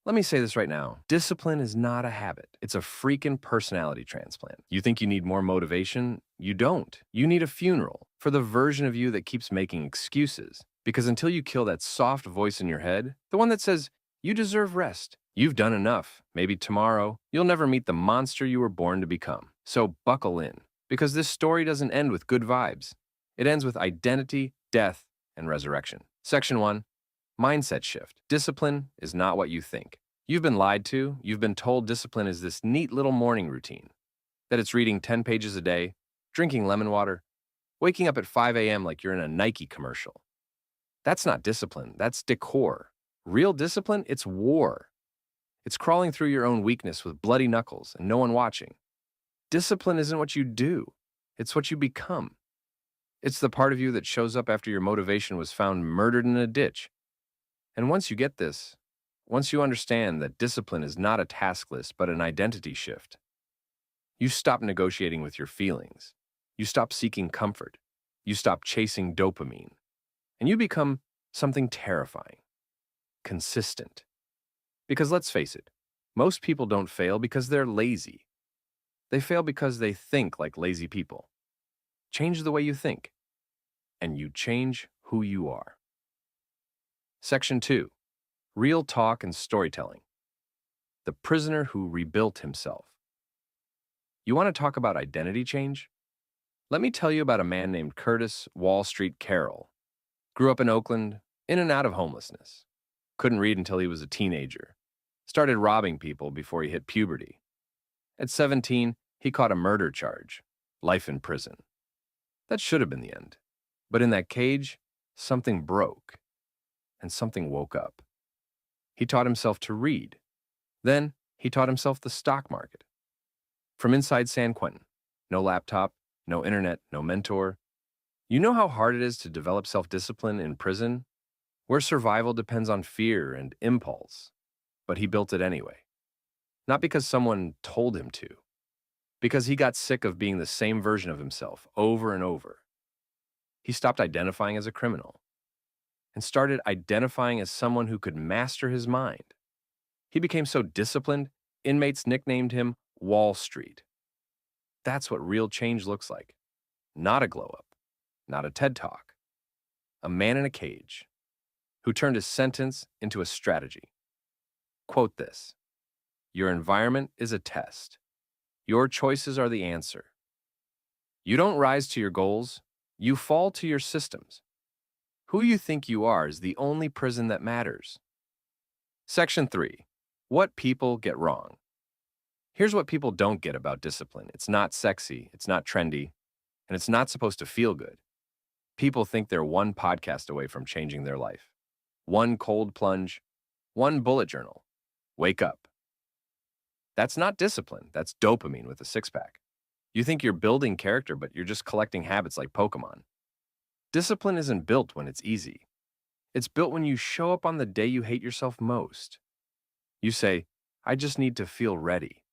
Let me say this right now. Discipline is not a habit. It's a freaking personality transplant. You think you need more motivation? You don't. You need a funeral for the version of you that keeps making excuses. Because until you kill that soft voice in your head, the one that says, you deserve rest, you've done enough, maybe tomorrow, you'll never meet the monster you were born to become. So buckle in, because this story doesn't end with good vibes. It ends with identity, death, and resurrection. Section 1. Mindset shift. Discipline is not what you think. You've been lied to. You've been told discipline is this neat little morning routine, that it's reading 10 pages a day, drinking lemon water, waking up at 5 a.m. like you're in a Nike commercial. That's not discipline. That's decor. Real discipline, it's war. It's crawling through your own weakness with bloody knuckles and no one watching. Discipline isn't what you do. It's what you become. It's the part of you that shows up after your motivation was found murdered in a ditch. And once you get this, once you understand that discipline is not a task list but an identity shift, you stop negotiating with your feelings. You stop seeking comfort. You stop chasing dopamine. And you become something terrifying. Consistent. Because let's face it, most people don't fail because they're lazy. They fail because they think like lazy people. Change the way you think, and you change who you are. Section 2. Real talk and storytelling. The prisoner who rebuilt himself. You want to talk about identity change? Let me tell you about a man named Curtis Wall Street Carroll. Grew up in Oakland, in and out of homelessness. Couldn't read until he was a teenager. Started robbing people before he hit puberty. At 17, he caught a murder charge, life in prison. That should have been the end. But in that cage, something broke, and something woke up. He taught himself to read. Then he taught himself the stock market. From inside San Quentin, no laptop, no internet, no mentor. You know how hard it is to develop self-discipline in prison, where survival depends on fear and impulse. But he built it anyway. Not because someone told him to, because he got sick of being the same version of himself over and over. He stopped identifying as a criminal and started identifying as someone who could master his mind. He became so disciplined, inmates nicknamed him Wall Street. That's what real change looks like. Not a glow-up, not a TED Talk. A man in a cage who turned his sentence into a strategy. Quote this: your environment is a test. Your choices are the answer. You don't rise to your goals, you fall to your systems. Who you think you are is the only prison that matters. Section 3. What people get wrong. Here's what people don't get about discipline. It's not sexy, it's not trendy, and it's not supposed to feel good. People think they're one podcast away from changing their life. One cold plunge, one bullet journal. Wake up. That's not discipline, that's dopamine with a six-pack. You think you're building character, but you're just collecting habits like Pokemon. Discipline isn't built when it's easy. It's built when you show up on the day you hate yourself most. You say, I just need to feel ready.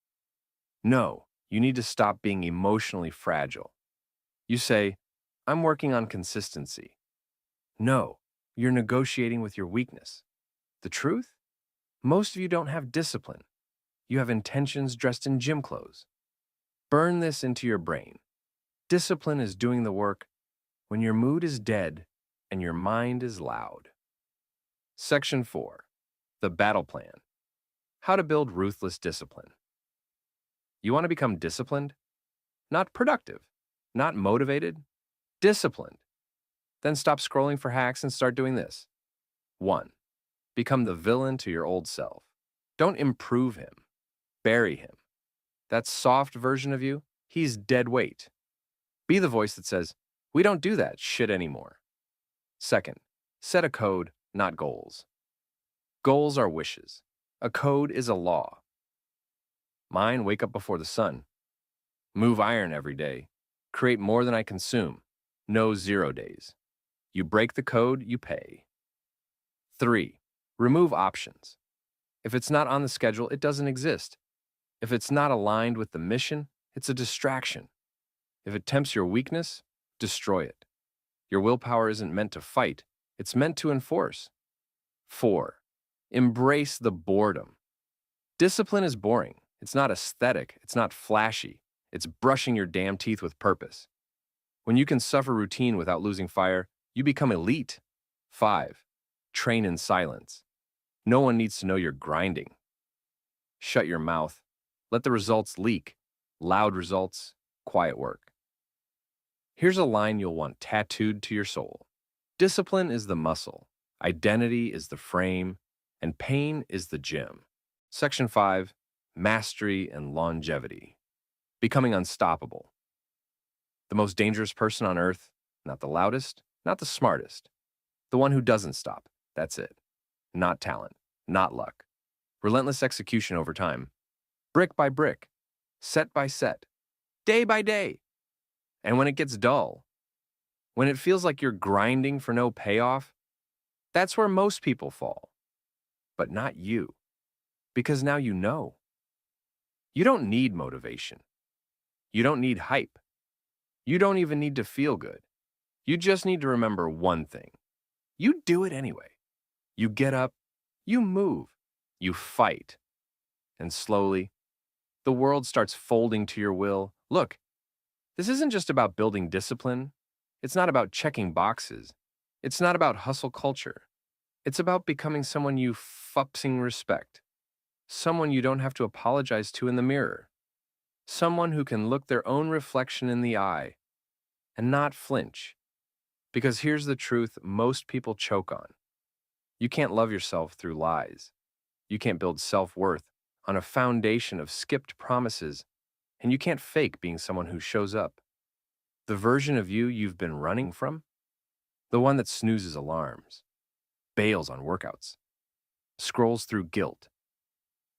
No, you need to stop being emotionally fragile. You say, I'm working on consistency. No, you're negotiating with your weakness. The truth? Most of you don't have discipline. You have intentions dressed in gym clothes. Burn this into your brain. Discipline is doing the work when your mood is dead and your mind is loud. Section 4. The Battle Plan. How to build ruthless discipline. You want to become disciplined? Not productive, not motivated, disciplined. Then stop scrolling for hacks and start doing this. 1. Become the villain to your old self. Don't improve him. Bury him. That soft version of you, he's dead weight. Be the voice that says, we don't do that shit anymore. 2nd, set a code, not goals. Goals are wishes. A code is a law. Mine, wake up before the sun. Move iron every day. Create more than I consume. No 0 days. You break the code, you pay. 3, remove options. If it's not on the schedule, it doesn't exist. If it's not aligned with the mission, it's a distraction. If it tempts your weakness, destroy it. Your willpower isn't meant to fight, it's meant to enforce. 4, embrace the boredom. Discipline is boring. It's not aesthetic. It's not flashy. It's brushing your damn teeth with purpose. When you can suffer routine without losing fire, you become elite. 5. Train in silence. No one needs to know you're grinding. Shut your mouth. Let the results leak. Loud results, quiet work. Here's a line you'll want tattooed to your soul. Discipline is the muscle, identity is the frame, and pain is the gym. Section 5, Mastery and Longevity. Becoming unstoppable. The most dangerous person on earth, not the loudest, not the smartest. The one who doesn't stop, that's it. Not talent, not luck. Relentless execution over time. Brick by brick, set by set, day by day. And when it gets dull, when it feels like you're grinding for no payoff, that's where most people fall. But not you. Because now you know. You don't need motivation. You don't need hype. You don't even need to feel good. You just need to remember one thing. You do it anyway. You get up, you move, you fight. And slowly, the world starts folding to your will. Look, this isn't just about building discipline. It's not about checking boxes. It's not about hustle culture. It's about becoming someone you fucking respect. Someone you don't have to apologize to in the mirror. Someone who can look their own reflection in the eye and not flinch. Because here's the truth most people choke on. You can't love yourself through lies. You can't build self-worth on a foundation of skipped promises, and you can't fake being someone who shows up. The version of you you've been running from? The one that snoozes alarms, bails on workouts, scrolls through guilt,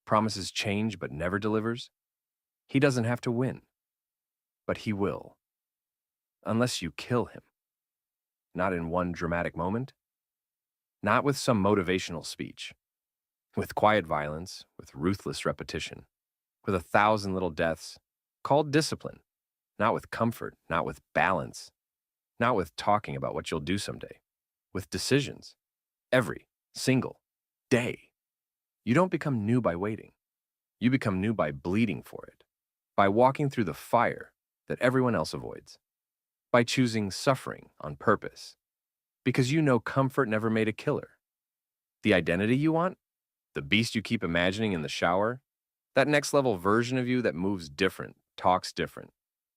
promises change but never delivers? He doesn't have to win, but he will. Unless you kill him. Not in one dramatic moment, not with some motivational speech, with quiet violence, with ruthless repetition, with 1,000 little deaths, called discipline, not with comfort, not with balance, not with talking about what you'll do someday, with decisions, every single day. You don't become new by waiting. You become new by bleeding for it, by walking through the fire that everyone else avoids, by choosing suffering on purpose, because you know comfort never made a killer. The identity you want, the beast you keep imagining in the shower, that next level version of you that moves different, talks different,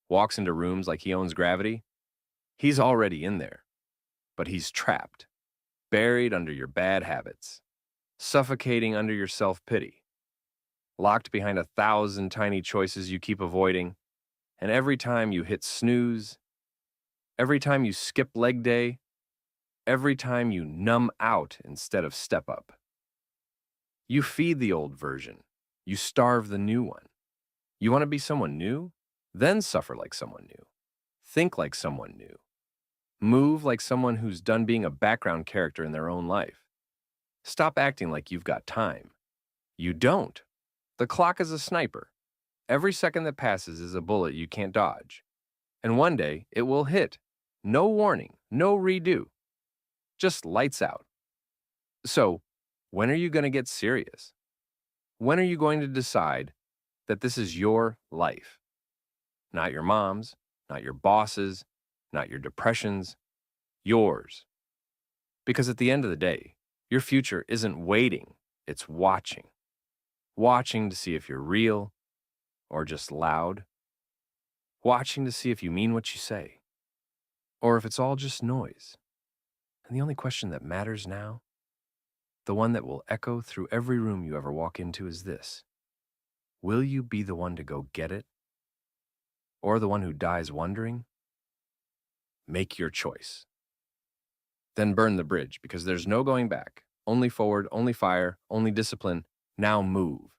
walks into rooms like he owns gravity, he's already in there, but he's trapped, buried under your bad habits, suffocating under your self-pity, locked behind 1,000 tiny choices you keep avoiding, and every time you hit snooze, every time you skip leg day, every time you numb out instead of step up. You feed the old version. You starve the new one. You want to be someone new? Then suffer like someone new. Think like someone new. Move like someone who's done being a background character in their own life. Stop acting like you've got time. You don't. The clock is a sniper. Every second that passes is a bullet you can't dodge. And one day, it will hit. No warning, no redo. Just lights out. So, when are you going to get serious? When are you going to decide that this is your life? Not your mom's, not your boss's, not your depression's, yours. Because at the end of the day, your future isn't waiting, it's watching. Watching to see if you're real or just loud. Watching to see if you mean what you say. Or if it's all just noise. And the only question that matters now, the one that will echo through every room you ever walk into, is this. Will you be the one to go get it? Or the one who dies wondering? Make your choice. Then burn the bridge, because there's no going back. Only forward, only fire, only discipline. Now move.